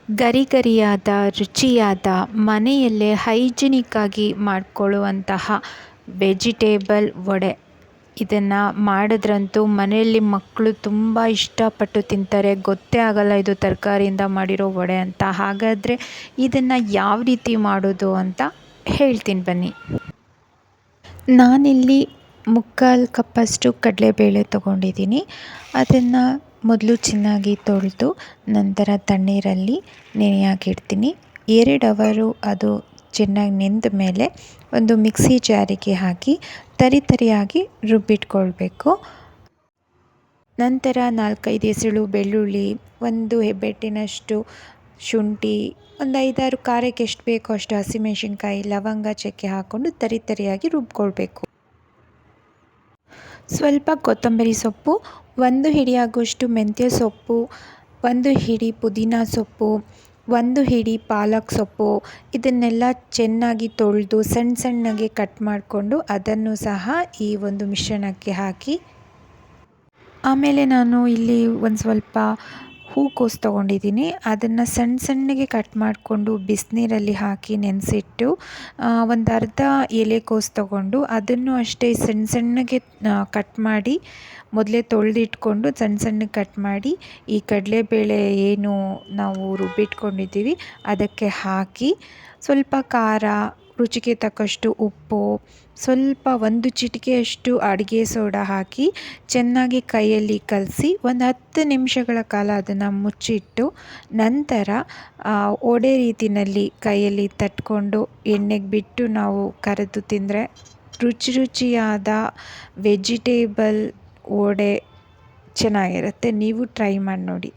ಗರಿಗರಿಯಾದ ರುಚಿಯಾದ ಮನೆಯಲ್ಲೇ ಹೈಜಿನಿಕ್ಕಾಗಿ ಮಾಡಿಕೊಳ್ಳುವಂತಹ ವೆಜಿಟೇಬಲ್ ವಡೆ. ಇದನ್ನು ಮಾಡಿದ್ರಂತೂ ಮನೆಯಲ್ಲಿ ಮಕ್ಕಳು ತುಂಬ ಇಷ್ಟಪಟ್ಟು ತಿಂತಾರೆ. ಗೊತ್ತೇ ಆಗಲ್ಲ ಇದು ತರಕಾರಿಯಿಂದ ಮಾಡಿರೋ ವಡೆ ಅಂತ. ಹಾಗಾದರೆ ಇದನ್ನು ಯಾವ ರೀತಿ ಮಾಡೋದು ಅಂತ ಹೇಳ್ತೀನಿ ಬನ್ನಿ. ನಾನಿಲ್ಲಿ ಮುಕ್ಕಾಲು ಕಪ್ಪಷ್ಟು ಕಡಲೆಬೇಳೆ ತೊಗೊಂಡಿದ್ದೀನಿ. ಅದನ್ನು ಮೊದಲು ಚೆನ್ನಾಗಿ ತೊಳೆದು ನಂತರ ತಣ್ಣೀರಲ್ಲಿ ನೆನೆಯಾಕಿಡ್ತೀನಿ. 2 ಅವರು ಅದು ಚೆನ್ನಾಗಿ ನೆಂದ ಮೇಲೆ ಒಂದು ಮಿಕ್ಸಿ ಜಾರಿಗೆ ಹಾಕಿ ತರಿಯಾಗಿ ರುಬ್ಬಿಟ್ಕೊಳ್ಬೇಕು. ನಂತರ 4-5 ಎಸಳು ಬೆಳ್ಳುಳ್ಳಿ, 1 ಹೆಬ್ಬೆಟ್ಟಿನಷ್ಟು ಶುಂಠಿ, ಒಂದು 5-6 ಖಾರಕ್ಕೆ ಎಷ್ಟು ಬೇಕೋ ಅಷ್ಟು ಹಸಿಮೆಣಸಿನ್ಕಾಯಿ, ಲವಂಗ, ಚಕ್ಕೆ ಹಾಕ್ಕೊಂಡು ತರಿಯಾಗಿ ರುಬ್ಕೊಳ್ಬೇಕು. ಸ್ವಲ್ಪ ಕೊತ್ತಂಬರಿ ಸೊಪ್ಪು, 1 ಹಿಡಿಯಾಗುವಷ್ಟು ಮೆಂತ್ಯ ಸೊಪ್ಪು, 1 ಹಿಡಿ ಪುದೀನ ಸೊಪ್ಪು, 1 ಹಿಡಿ ಪಾಲಕ್ ಸೊಪ್ಪು, ಇದನ್ನೆಲ್ಲ ಚೆನ್ನಾಗಿ ತೊಳೆದು ಸಣ್ಣಗೆ ಕಟ್ ಮಾಡಿಕೊಂಡು ಅದನ್ನು ಸಹ ಈ ಒಂದು ಮಿಶ್ರಣಕ್ಕೆ ಹಾಕಿ, ಆಮೇಲೆ ನಾನು ಇಲ್ಲಿ ಒಂದು ಸ್ವಲ್ಪ ಹೂಕೋಸು ತೊಗೊಂಡಿದ್ದೀನಿ. ಅದನ್ನು ಸಣ್ಣಗೆ ಕಟ್ ಮಾಡಿಕೊಂಡು ಬಿಸಿನೀರಲ್ಲಿ ಹಾಕಿ ನೆನೆಸಿಟ್ಟು, ಒಂದು ಅರ್ಧ ಎಲೆಕೋಸು ತೊಗೊಂಡು ಅದನ್ನು ಅಷ್ಟೇ ಸಣ್ಣಗೆ ಕಟ್ ಮಾಡಿ ಮೊದಲೇ ತೊಳೆದಿಟ್ಕೊಂಡು ಸಣ್ಣಗೆ ಕಟ್ ಮಾಡಿ ಈ ಕಡಲೆಬೇಳೆ ಏನು ನಾವು ರುಬ್ಬಿಟ್ಕೊಂಡಿದ್ದೀವಿ ಅದಕ್ಕೆ ಹಾಕಿ, ಸ್ವಲ್ಪ ಖಾರ, ರುಚಿಗೆ ತಕ್ಕಷ್ಟು ಉಪ್ಪು, ಸ್ವಲ್ಪ 1 ಚಿಟಿಕೆಯಷ್ಟು ಅಡುಗೆ ಸೋಡಾ ಹಾಕಿ ಚೆನ್ನಾಗಿ ಕೈಯಲ್ಲಿ ಕಲಸಿ ಒಂದು 10 ನಿಮಿಷಗಳ ಕಾಲ ಅದನ್ನು ಮುಚ್ಚಿಟ್ಟು, ನಂತರ ವಡೆ ರೀತಿಯಲ್ಲಿ ಕೈಯಲ್ಲಿ ತಟ್ಕೊಂಡು ಎಣ್ಣೆಗೆ ಬಿಟ್ಟು ನಾವು ಕರೆದು ತಿಂದರೆ ರುಚಿಯಾದ ವೆಜಿಟೇಬಲ್ ವಡೆ ಚೆನ್ನಾಗಿರುತ್ತೆ. ನೀವು ಟ್ರೈ ಮಾಡಿ ನೋಡಿ.